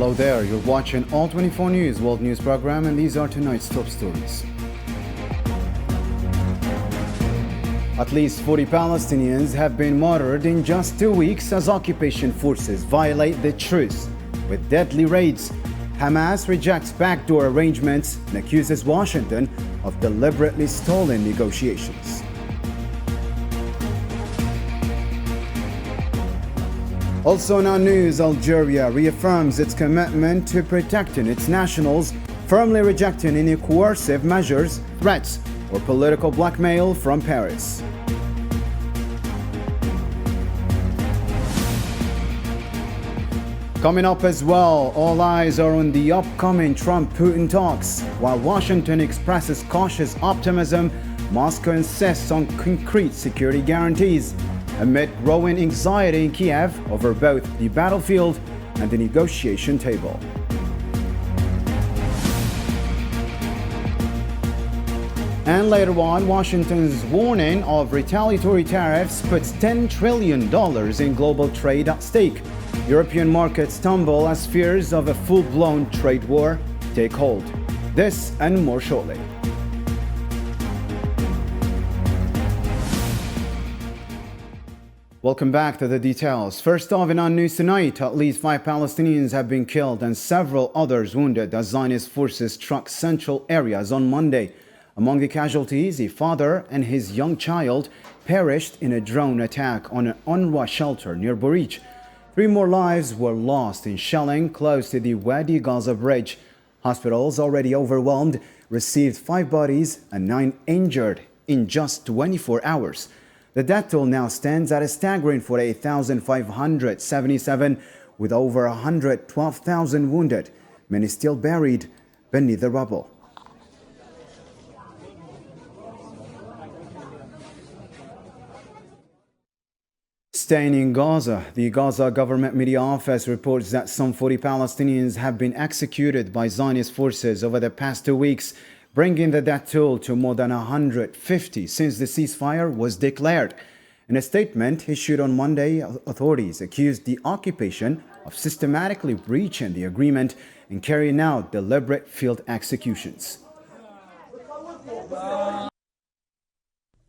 Hello there, you're watching All 24 News World News Program, and these are tonight's top stories. At least 40 Palestinians have been murdered in just 2 weeks as occupation forces violate the truce with deadly raids. Hamas rejects backdoor arrangements and accuses Washington of deliberately stalling negotiations. Also in our news, Algeria reaffirms its commitment to protecting its nationals, firmly rejecting any coercive measures, threats, or political blackmail from Paris. Coming up as well, all eyes are on the upcoming Trump-Putin talks. While Washington expresses cautious optimism, Moscow insists on concrete security guarantees amid growing anxiety in Kiev over both the battlefield and the negotiation table. And later on, Washington's warning of retaliatory tariffs puts $10 trillion in global trade at stake. European markets tumble as fears of a full-blown trade war take hold. This and more shortly. Welcome back to the details. First off, in our news tonight, at least 5 Palestinians have been killed and several others wounded as Zionist forces struck central areas on Monday. Among the casualties, a father and his young child perished in a drone attack on an UNRWA shelter near Burij. 3 more lives were lost in shelling close to the Wadi Gaza bridge. Hospitals, already overwhelmed, received 5 bodies and 9 injured in just 24 hours. The death toll now stands at a staggering 48,577, with over 112,000 wounded, many still buried beneath the rubble. Staying in Gaza, the Gaza government media office reports that some 40 Palestinians have been executed by Zionist forces over the past 2 weeks, bringing the death toll to more than 150 since the ceasefire was declared. In a statement issued on Monday, authorities accused the occupation of systematically breaching the agreement and carrying out deliberate field executions.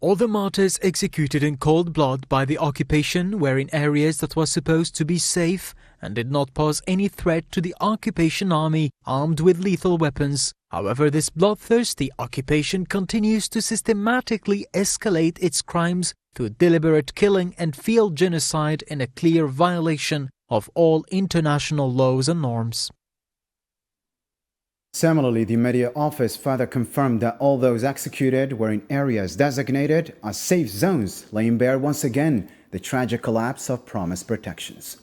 All the martyrs executed in cold blood by the occupation were in areas that were supposed to be safe and did not pose any threat to the occupation army armed with lethal weapons. However, this bloodthirsty occupation continues to systematically escalate its crimes through deliberate killing and field genocide in a clear violation of all international laws and norms. Similarly, the media office further confirmed that all those executed were in areas designated as safe zones, laying bare once again the tragic collapse of promised protections.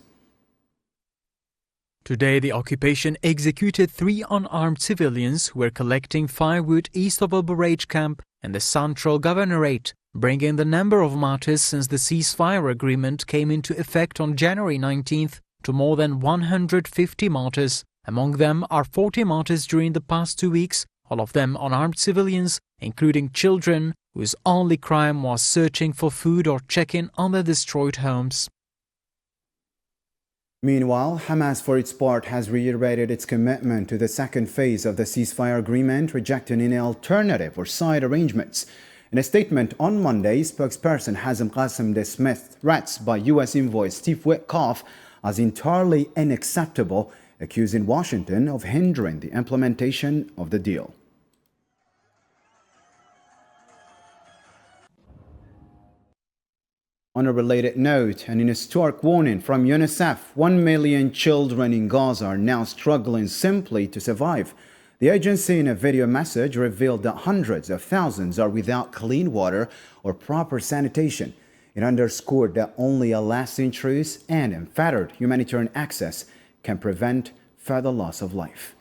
Today, the occupation executed 3 unarmed civilians who were collecting firewood east of a barrage camp in the Central Governorate, bringing the number of martyrs since the ceasefire agreement came into effect on January 19th to more than 150 martyrs. Among them are 40 martyrs during the past 2 weeks, all of them unarmed civilians, including children whose only crime was searching for food or checking on their destroyed homes. Meanwhile, Hamas, for its part, has reiterated its commitment to the second phase of the ceasefire agreement, rejecting any alternative or side arrangements. In a statement on Monday, spokesperson Hazem Qasem dismissed threats by U.S. envoy Steve Witkoff as entirely unacceptable, accusing Washington of hindering the implementation of the deal. On a related note, and in a stark warning from UNICEF, 1 million children in Gaza are now struggling simply to survive. The agency, in a video message, revealed that hundreds of thousands are without clean water or proper sanitation. It underscored that only a lasting truce and unfettered humanitarian access can prevent further loss of life.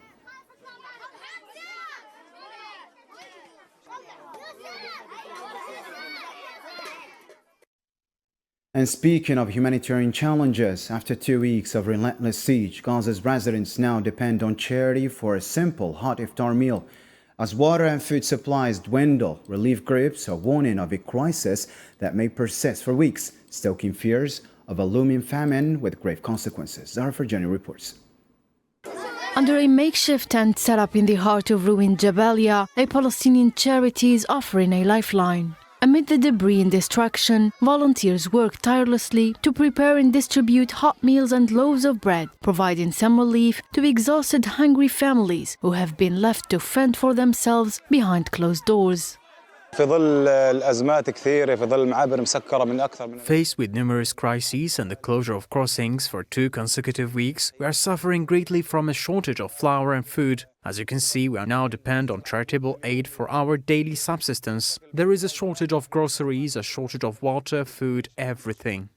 And speaking of humanitarian challenges, after 2 weeks of relentless siege, Gaza's residents now depend on charity for a simple hot iftar meal. As water and food supplies dwindle, relief groups are warning of a crisis that may persist for weeks, stoking fears of a looming famine with grave consequences. Zara Ferjani reports. Under a makeshift tent set up in the heart of ruined Jabalia, a Palestinian charity is offering a lifeline. Amid the debris and destruction, volunteers work tirelessly to prepare and distribute hot meals and loaves of bread, providing some relief to exhausted, hungry families who have been left to fend for themselves behind closed doors. Faced with numerous crises and the closure of crossings for 2 consecutive weeks, we are suffering greatly from a shortage of flour and food. As you can see, we are now depend on charitable aid for our daily subsistence. There is a shortage of groceries, a shortage of water, food, everything.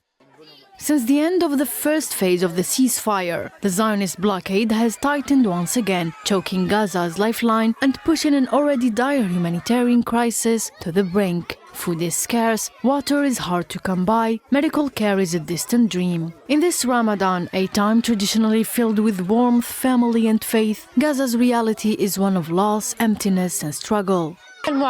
Since the end of the first phase of the ceasefire, the Zionist blockade has tightened once again, choking Gaza's lifeline and pushing an already dire humanitarian crisis to the brink. Food is scarce, water is hard to come by, medical care is a distant dream. In this Ramadan, a time traditionally filled with warmth, family and faith, Gaza's reality is one of loss, emptiness and struggle. It's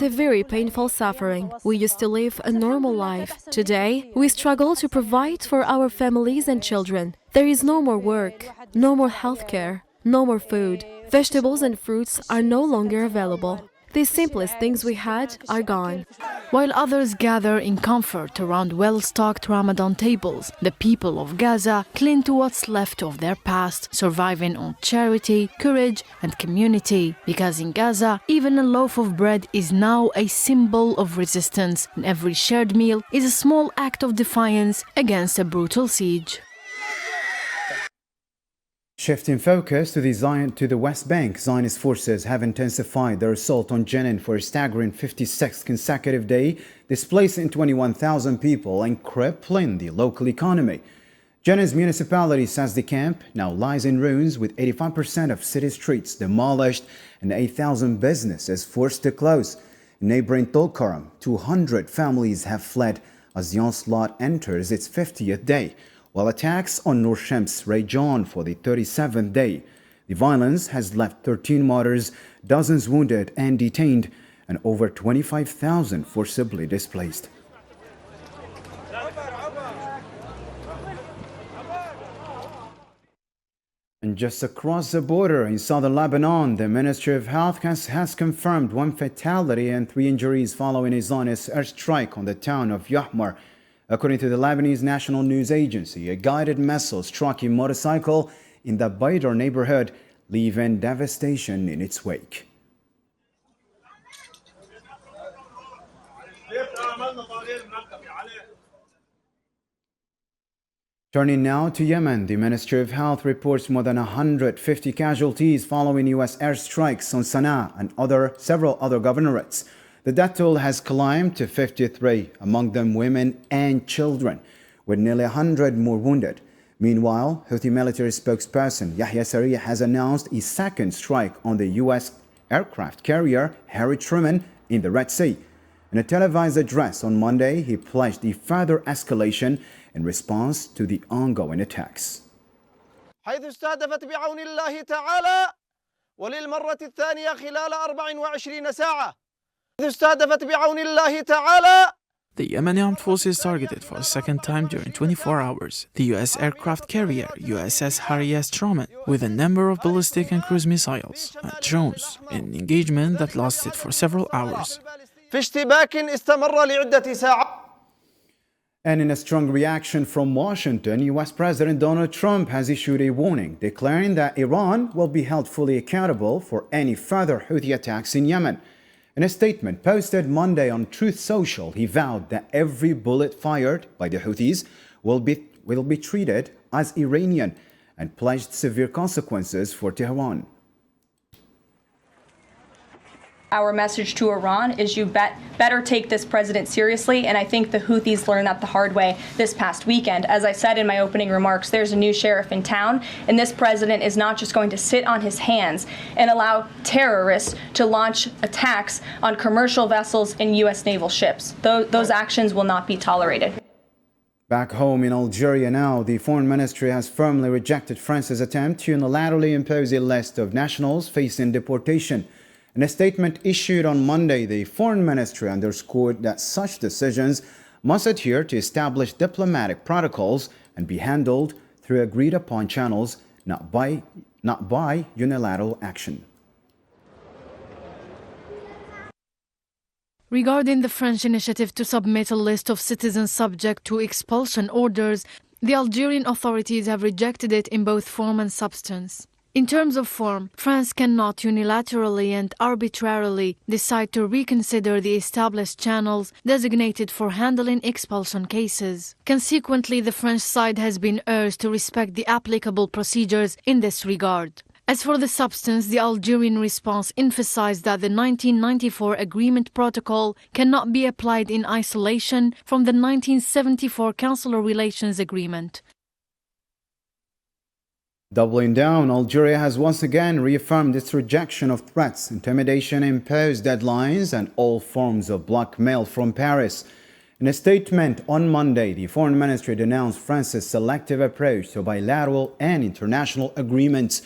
a very painful suffering. We used to live a normal life. Today, we struggle to provide for our families and children. There is no more work, no more healthcare, no more food. Vegetables and fruits are no longer available. The simplest things we had are gone. While others gather in comfort around well-stocked Ramadan tables, the people of Gaza cling to what's left of their past, surviving on charity, courage and community. Because in Gaza, even a loaf of bread is now a symbol of resistance, and every shared meal is a small act of defiance against a brutal siege. Shifting focus to the West Bank, Zionist forces have intensified their assault on Jenin for a staggering 56th consecutive day, displacing 21,000 people and crippling the local economy. Jenin's municipality says the camp now lies in ruins with 85% of city streets demolished and 8,000 businesses forced to close. In neighboring Tulkarm, 200 families have fled as the onslaught enters its 50th day, while attacks on Nur Shems rage on for the 37th day. The violence has left 13 martyrs, dozens wounded and detained, and over 25,000 forcibly displaced. And just across the border in southern Lebanon, the Ministry of Health has confirmed 1 fatality and 3 injuries following a Zionist airstrike on the town of Yahmar. According to the Lebanese National News Agency, a guided missile struck a motorcycle in the Baydar neighborhood, leaving devastation in its wake. Turning now to Yemen, the Ministry of Health reports more than 150 casualties following U.S. airstrikes on Sana'a and several other governorates. The death toll has climbed to 53, among them women and children, with nearly 100 more wounded. Meanwhile, Houthi military spokesperson Yahya Sariyah has announced a second strike on the U.S. aircraft carrier Harry Truman in the Red Sea. In a televised address on Monday, he pledged a further escalation in response to the ongoing attacks. حيث استهدفت بعون الله تعالى وللمرة الثانية خلال 24 ساعة. The Yemeni armed forces targeted for a second time during 24 hours the U.S. aircraft carrier USS Harry S. Truman with a number of ballistic and cruise missiles and drones in an engagement that lasted for several hours. And in a strong reaction from Washington, U.S. President Donald Trump has issued a warning, declaring that Iran will be held fully accountable for any further Houthi attacks in Yemen. In a statement posted Monday on Truth Social, he vowed that every bullet fired by the Houthis will be treated as Iranian and pledged severe consequences for Tehran. Our message to Iran is you better take this president seriously, and I think the Houthis learned that the hard way this past weekend. As I said in my opening remarks, there's a new sheriff in town, and this president is not just going to sit on his hands and allow terrorists to launch attacks on commercial vessels and U.S. naval ships. Those actions will not be tolerated. Back home in Algeria now, the Foreign Ministry has firmly rejected France's attempt to unilaterally impose a list of nationals facing deportation. In a statement issued on Monday, the Foreign Ministry underscored that such decisions must adhere to established diplomatic protocols and be handled through agreed-upon channels, not by unilateral action. Regarding the French initiative to submit a list of citizens subject to expulsion orders, the Algerian authorities have rejected it in both form and substance. In terms of form, France cannot unilaterally and arbitrarily decide to reconsider the established channels designated for handling expulsion cases. Consequently, the French side has been urged to respect the applicable procedures in this regard. As for the substance, the Algerian response emphasized that the 1994 Agreement Protocol cannot be applied in isolation from the 1974 Consular Relations Agreement. Doubling down, Algeria has once again reaffirmed its rejection of threats, intimidation, imposed deadlines, and all forms of blackmail from Paris. In a statement on Monday, the Foreign Ministry denounced France's selective approach to bilateral and international agreements.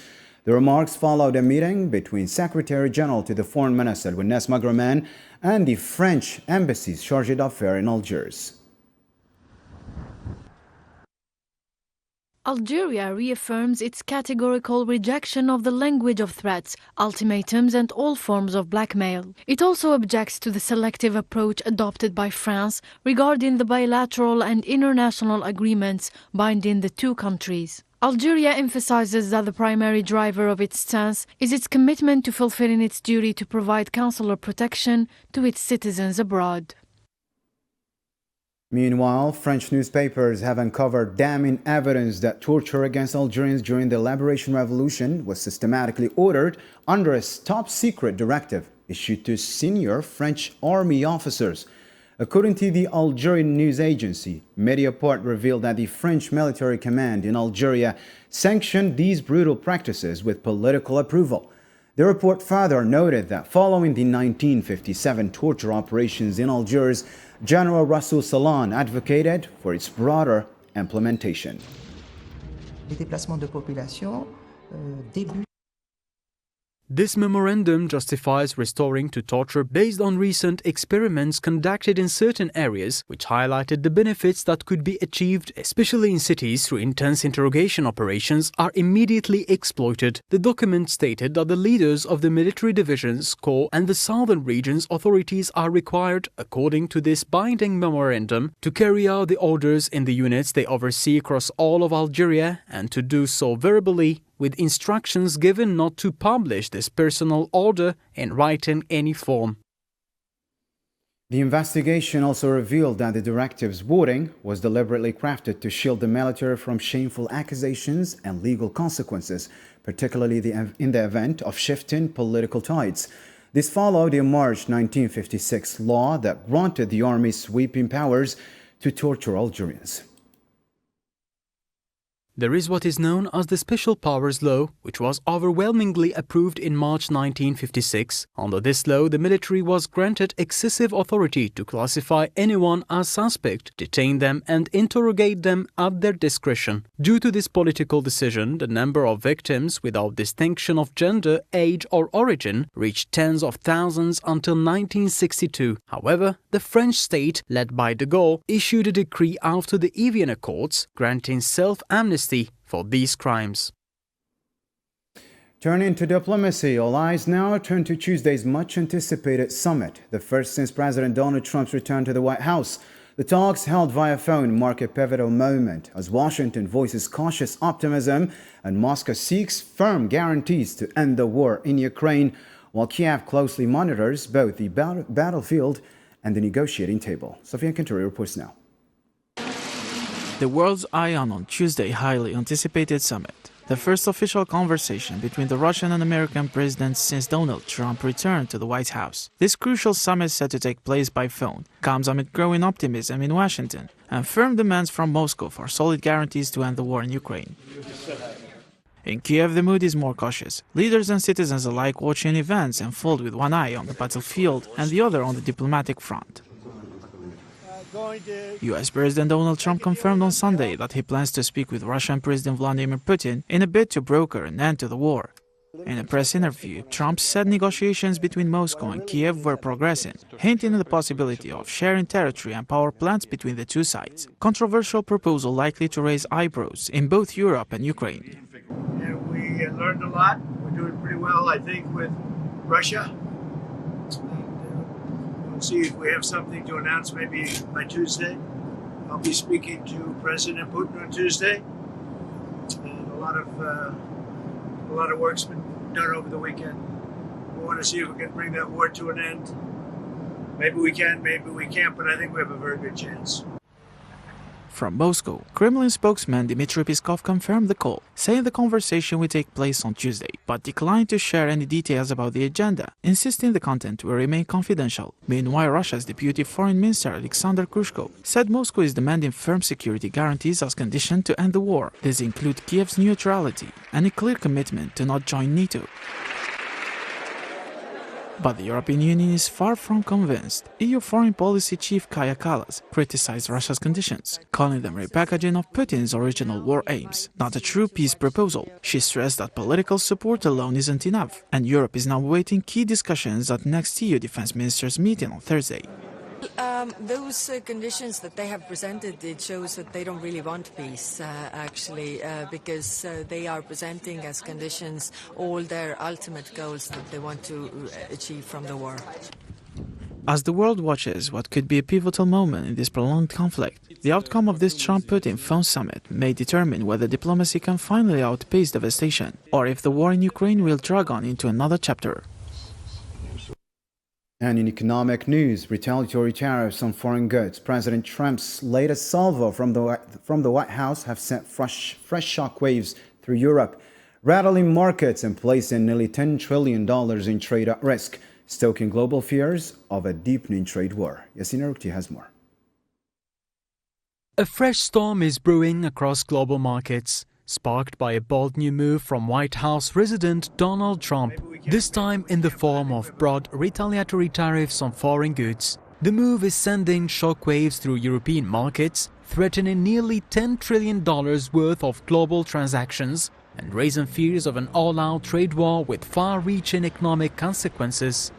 The remarks followed a meeting between Secretary General to the Foreign Minister and the French embassy's chargé d'affaires in Algiers. Algeria reaffirms its categorical rejection of the language of threats, ultimatums, and all forms of blackmail. It also objects to the selective approach adopted by France regarding the bilateral and international agreements binding the two countries. Algeria emphasizes that the primary driver of its stance is its commitment to fulfilling its duty to provide consular protection to its citizens abroad. Meanwhile, French newspapers have uncovered damning evidence that torture against Algerians during the Liberation Revolution was systematically ordered under a top-secret directive issued to senior French army officers. According to the Algerian news agency, Mediapart revealed that the French military command in Algeria sanctioned these brutal practices with political approval. The report further noted that following the 1957 torture operations in Algiers, General Rasoul Salan advocated for its broader implementation. Les déplacements de population débutent. This memorandum justifies restoring to torture based on recent experiments conducted in certain areas, which highlighted the benefits that could be achieved, especially in cities through intense interrogation operations, are immediately exploited. The document stated that the leaders of the military divisions, corps, and the southern regions authorities are required, according to this binding memorandum, to carry out the orders in the units they oversee across all of Algeria and to do so verbally, with instructions given not to publish this personal order in writing any form. The investigation also revealed that the directive's wording was deliberately crafted to shield the military from shameful accusations and legal consequences, particularly in the event of shifting political tides. This followed a March 1956 law that granted the army sweeping powers to torture Algerians. There is what is known as the Special Powers Law, which was overwhelmingly approved in March 1956. Under this law, the military was granted excessive authority to classify anyone as suspect, detain them and interrogate them at their discretion. Due to this political decision, the number of victims without distinction of gender, age or origin reached tens of thousands until 1962. However, the French state, led by de Gaulle, issued a decree after the Evian Accords, granting self-amnesty for these crimes. Turning to diplomacy, all eyes now turn to Tuesday's much-anticipated summit, the first since President Donald Trump's return to the White House. The talks held via phone mark a pivotal moment as Washington voices cautious optimism and Moscow seeks firm guarantees to end the war in Ukraine, while Kiev closely monitors both the battlefield and the negotiating table. Sofian Kinturi reports now. The world's eye on Tuesday's highly anticipated summit, the first official conversation between the Russian and American presidents since Donald Trump returned to the White House. This crucial summit, set to take place by phone, comes amid growing optimism in Washington and firm demands from Moscow for solid guarantees to end the war in Ukraine. In Kiev, the mood is more cautious. Leaders and citizens alike watching events unfold with one eye on the battlefield and the other on the diplomatic front. U.S. President Donald Trump confirmed on Sunday that he plans to speak with Russian President Vladimir Putin in a bid to broker an end to the war. In a press interview, Trump said negotiations between Moscow and Kiev were progressing, hinting at the possibility of sharing territory and power plants between the two sides. Controversial proposal likely to raise eyebrows in both Europe and Ukraine. Yeah, we learned a lot. We're doing pretty well, I think, with Russia. We'll see if we have something to announce maybe by Tuesday. I'll be speaking to President Putin on Tuesday. And a lot of work's been done over the weekend. We want to see if we can bring that war to an end. Maybe we can, maybe we can't, but I think we have a very good chance. From Moscow, Kremlin spokesman Dmitry Peskov confirmed the call, saying the conversation will take place on Tuesday, but declined to share any details about the agenda, insisting the content will remain confidential. Meanwhile, Russia's Deputy Foreign Minister Alexander Kryshkov said Moscow is demanding firm security guarantees as condition to end the war. These include Kiev's neutrality and a clear commitment to not join NATO. But the European Union is far from convinced. EU Foreign Policy Chief Kaja Kallas criticized Russia's conditions, calling them repackaging of Putin's original war aims, not a true peace proposal. She stressed that political support alone isn't enough, and Europe is now awaiting key discussions at next EU defense ministers' meeting on Thursday. Those conditions that they have presented, it shows that they don't really want peace, because they are presenting as conditions all their ultimate goals that they want to achieve from the war. As the world watches what could be a pivotal moment in this prolonged conflict, the outcome of this Trump-Putin phone summit may determine whether diplomacy can finally outpace devastation, or if the war in Ukraine will drag on into another chapter. And in economic news, retaliatory tariffs on foreign goods. President Trump's latest salvo from the White House have sent fresh shockwaves through Europe, rattling markets and placing nearly $10 trillion in trade at risk, stoking global fears of a deepening trade war. Yassine Rukti has more. A fresh storm is brewing across global markets, sparked by a bold new move from White House resident Donald Trump, this time in the form of broad retaliatory tariffs on foreign goods. The move is sending shockwaves through European markets, threatening nearly $10 trillion worth of global transactions and raising fears of an all-out trade war with far-reaching economic consequences.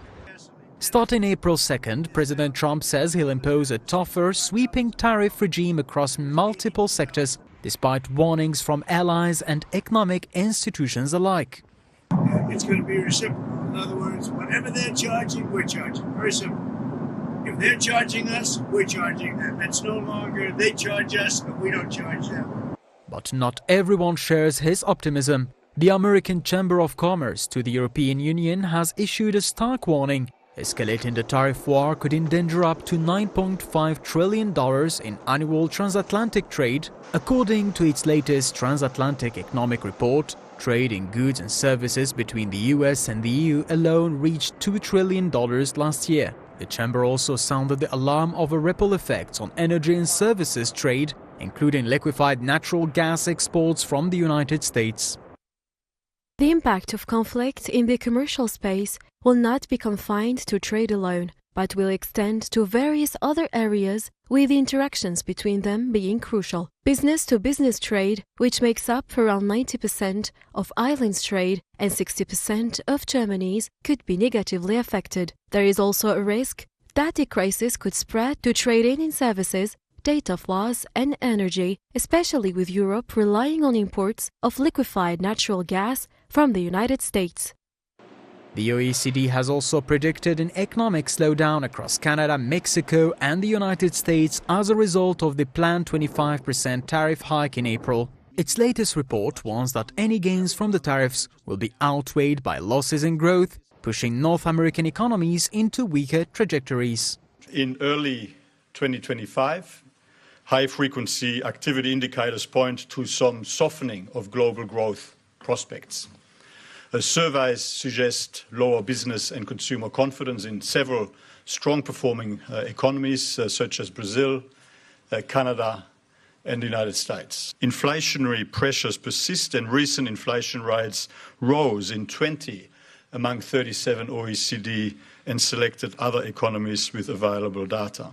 Starting April 2nd, President Trump says he'll impose a tougher, sweeping tariff regime across multiple sectors, despite warnings from allies and economic institutions alike. It's going to be reciprocal. In other words, whatever they're charging, we're charging. Very simple. If they're charging us, we're charging them. It's no longer they charge us, but we don't charge them. But not everyone shares his optimism. The American Chamber of Commerce to the European Union has issued a stark warning. Escalating the tariff war could endanger up to $9.5 trillion in annual transatlantic trade. According to its latest transatlantic economic report, trade in goods and services between the US and the EU alone reached $2 trillion last year. The chamber also sounded the alarm over ripple effects on energy and services trade, including liquefied natural gas exports from the United States. The impact of conflict in the commercial space will not be confined to trade alone, but will extend to various other areas, with the interactions between them being crucial. Business-to-business trade, which makes up around 90% of Ireland's trade and 60% of Germany's, could be negatively affected. There is also a risk that the crisis could spread to trading in services, data flows and energy, especially with Europe relying on imports of liquefied natural gas from the United States. The OECD has also predicted an economic slowdown across Canada, Mexico and the United States as a result of the planned 25% tariff hike in April. Its latest report warns that any gains from the tariffs will be outweighed by losses in growth, pushing North American economies into weaker trajectories. In early 2025, high-frequency activity indicators point to some softening of global growth prospects. Surveys suggest lower business and consumer confidence in several strong-performing economies such as Brazil, Canada and the United States. Inflationary pressures persist and recent inflation rates rose in 20 among 37 OECD and selected other economies with available data.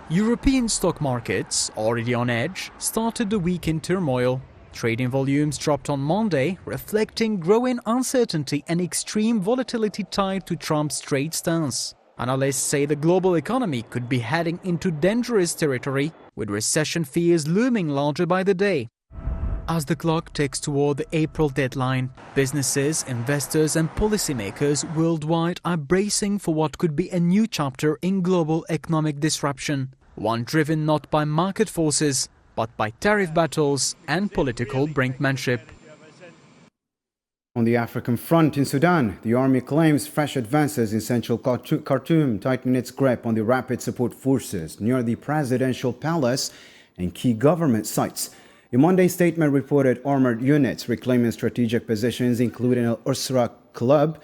European stock markets, already on edge, started the week in turmoil. Trading volumes dropped on Monday, reflecting growing uncertainty and extreme volatility tied to Trump's trade stance. Analysts say the global economy could be heading into dangerous territory, with recession fears looming larger by the day. As the clock ticks toward the April deadline, businesses, investors and policymakers worldwide are bracing for what could be a new chapter in global economic disruption, one driven not by market forces, but by tariff battles and political brinkmanship. On the African front in Sudan, the army claims fresh advances in central Khartoum, tightening its grip on the rapid support forces near the presidential palace and key government sites. A Monday statement reported armored units reclaiming strategic positions including Al-Usra Club,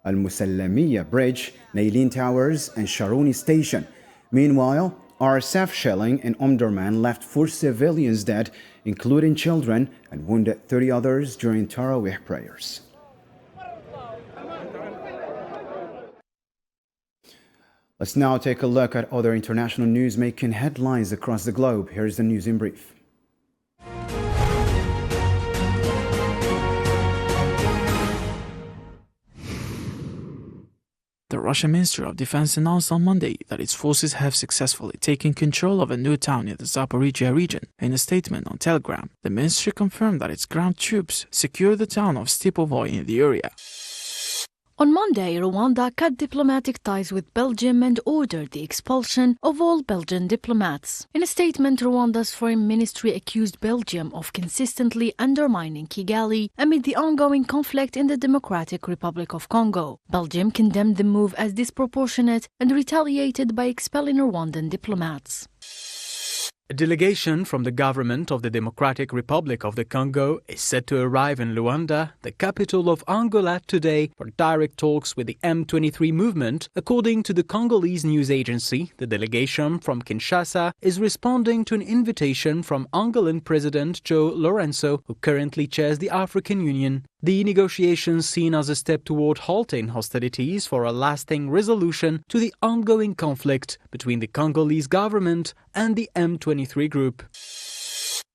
Al-Musallamiyya Bridge, Nailin Towers and Sharoni Station. Meanwhile, RSF shelling in Omdurman left 4 civilians dead, including children, and wounded 30 others during Tarawih prayers. Let's now take a look at other international news making headlines across the globe. Here's the news in brief. The Russian Ministry of Defense announced on Monday that its forces have successfully taken control of a new town in the Zaporizhia region. In a statement on Telegram, the ministry confirmed that its ground troops secured the town of Stipovoy in the area. On Monday, Rwanda cut diplomatic ties with Belgium and ordered the expulsion of all Belgian diplomats. In a statement, Rwanda's foreign ministry accused Belgium of consistently undermining Kigali amid the ongoing conflict in the Democratic Republic of Congo. Belgium condemned the move as disproportionate and retaliated by expelling Rwandan diplomats. A delegation from the government of the Democratic Republic of the Congo is set to arrive in Luanda, the capital of Angola, today for direct talks with the M23 movement. According to the Congolese news agency, the delegation from Kinshasa is responding to an invitation from Angolan President João Lourenço, who currently chairs the African Union. The negotiations seen as a step toward halting hostilities for a lasting resolution to the ongoing conflict between the Congolese government and the M23 group.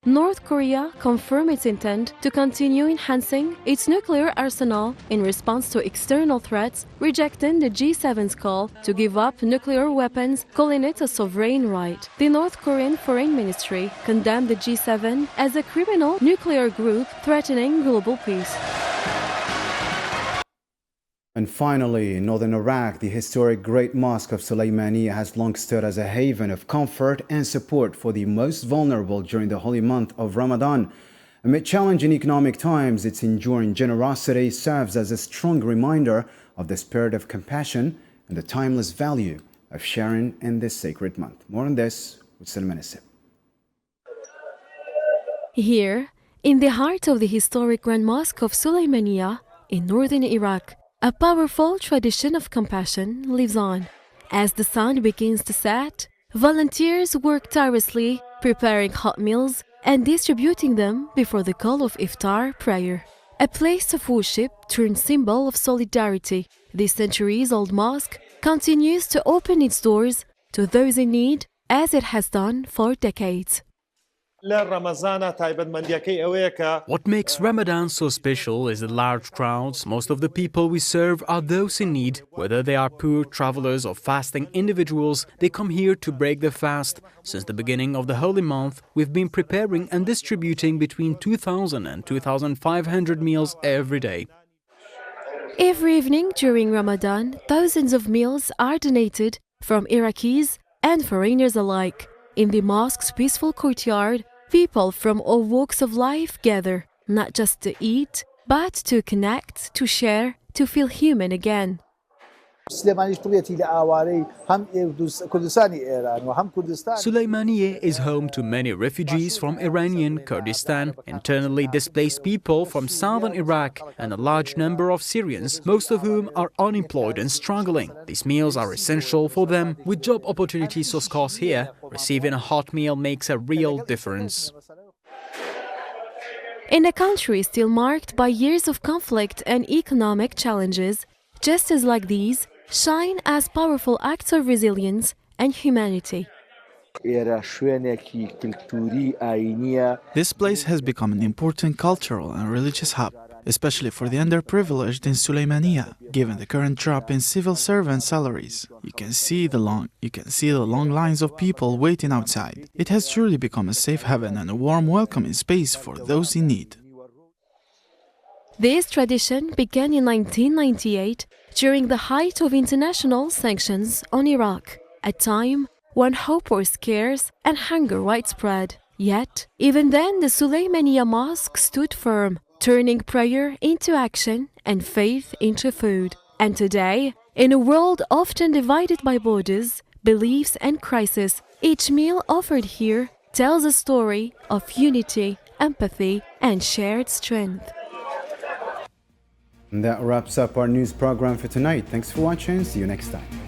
North Korea confirmed its intent to continue enhancing its nuclear arsenal in response to external threats, rejecting the G7's call to give up nuclear weapons, calling it a sovereign right. The North Korean Foreign Ministry condemned the G7 as a criminal nuclear group threatening global peace. And finally, in northern Iraq, the historic Great Mosque of Suleymaniye has long stood as a haven of comfort and support for the most vulnerable during the holy month of Ramadan. Amid challenging economic times, its enduring generosity serves as a strong reminder of the spirit of compassion and the timeless value of sharing in this sacred month. More on this with Salman Asib. Here, in the heart of the historic Grand Mosque of Suleymaniye in northern Iraq, a powerful tradition of compassion lives on. As the sun begins to set, volunteers work tirelessly, preparing hot meals and distributing them before the call of iftar prayer. A place of worship turned symbol of solidarity, this centuries-old mosque continues to open its doors to those in need, as it has done for decades. What makes Ramadan so special is the large crowds. Most of the people we serve are those in need. Whether they are poor travelers or fasting individuals, they come here to break the fast. Since the beginning of the holy month, we've been preparing and distributing between 2,000 and 2,500 meals every day. Every evening during Ramadan, thousands of meals are donated from Iraqis and foreigners alike. In the mosque's peaceful courtyard, people from all walks of life gather, not just to eat, but to connect, to share, to feel human again. Suleymaniye is home to many refugees from Iranian Kurdistan, internally displaced people from southern Iraq, and a large number of Syrians, most of whom are unemployed and struggling. These meals are essential for them. With job opportunities so scarce here, receiving a hot meal makes a real difference. In a country still marked by years of conflict and economic challenges, gestures like these shine as powerful acts of resilience and humanity. This place has become an important cultural and religious hub, especially for the underprivileged in Suleymania. Given the current drop in civil servant salaries, you can see the long lines of people waiting outside. It has truly become a safe haven and a warm welcoming space for those in need. This tradition began in 1998 during the height of international sanctions on Iraq, a time when hope was scarce and hunger widespread. Yet, even then, the Suleymaniya Mosque stood firm, turning prayer into action and faith into food. And today, in a world often divided by borders, beliefs and crisis, each meal offered here tells a story of unity, empathy and shared strength. And that wraps up our news program for tonight. Thanks for watching. See you next time.